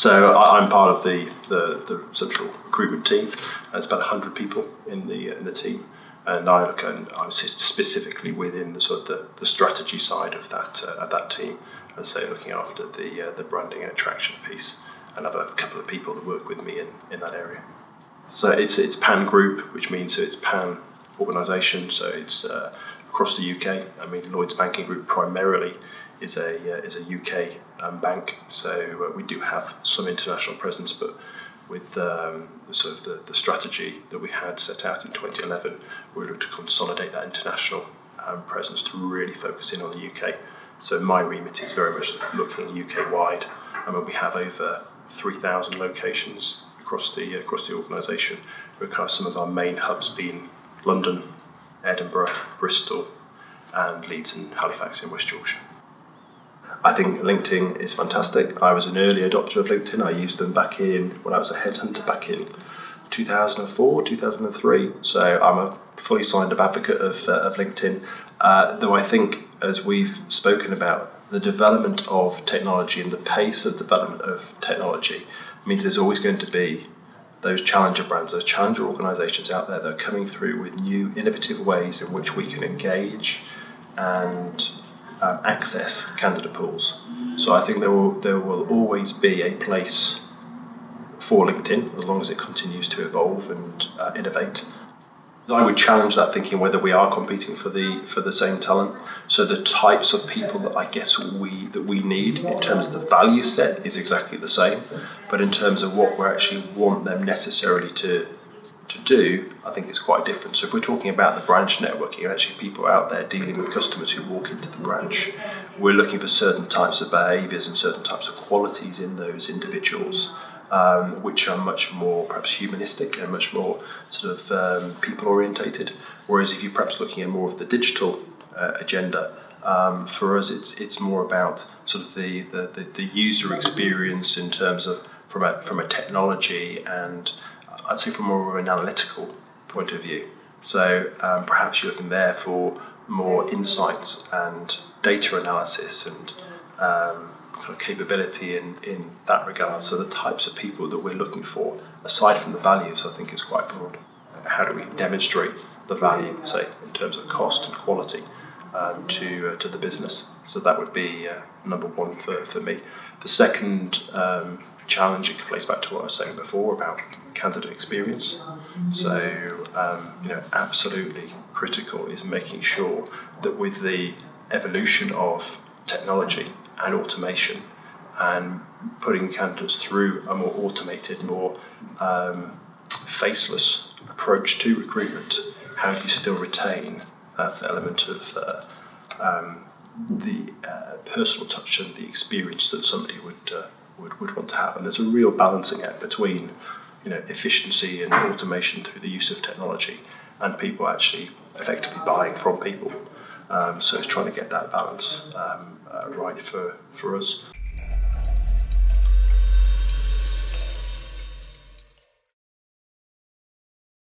So I'm part of the central recruitment team. There's about 100 people in the team, and I sit specifically within the sort of the strategy side of that team, and say looking after the branding and attraction piece, and have a couple of people that work with me in that area. So it's pan group, which means it's pan organisation. So it's across the UK. I mean, Lloyds Banking Group primarily is a UK bank, so we do have some international presence, but with the strategy that we had set out in 2011, we looked to consolidate that international presence to really focus in on the UK. So my remit is very much looking UK wide. I mean, we have over 3,000 locations across the organisation, with kind of some of our main hubs being London, Edinburgh, Bristol, and Leeds and Halifax in West Yorkshire. I think LinkedIn is fantastic. I was an early adopter of LinkedIn. I used them back when I was a headhunter back in 2004, 2003. So I'm a fully signed up advocate of LinkedIn. Though I think, as we've spoken about, the development of technology and the pace of development of technology means there's always going to be those challenger brands, those challenger organisations out there that are coming through with new innovative ways in which we can engage and access candidate pools. So I think there will always be a place for LinkedIn as long as it continues to evolve and innovate. I would challenge that thinking whether we are competing for the same talent. So the types of people that I guess we need in terms of the value set is exactly the same, but in terms of what we actually want them necessarily to do, I think it's quite different. So if we're talking about the branch networking, actually people out there dealing with customers who walk into the branch, we're looking for certain types of behaviours and certain types of qualities in those individuals, which are much more perhaps humanistic and much more sort of people orientated. Whereas if you're perhaps looking at more of the digital agenda, for us it's more about sort of the user experience in terms of from a technology and I'd say from more of an analytical point of view. So perhaps you're looking there for more insights and data analysis and kind of capability in that regard. So the types of people that we're looking for, aside from the values, I think is quite broad. How do we demonstrate the value, say, in terms of cost and quality to the business? So that would be number one for me. The second challenge, it plays back to what I was saying before about candidate experience. So, absolutely critical is making sure that with the evolution of technology and automation and putting candidates through a more automated, more faceless approach to recruitment, how do you still retain that element of the personal touch and the experience that somebody would want to have? And there's a real balancing act between efficiency and automation through the use of technology and people actually effectively buying from people. So it's trying to get that balance right for us.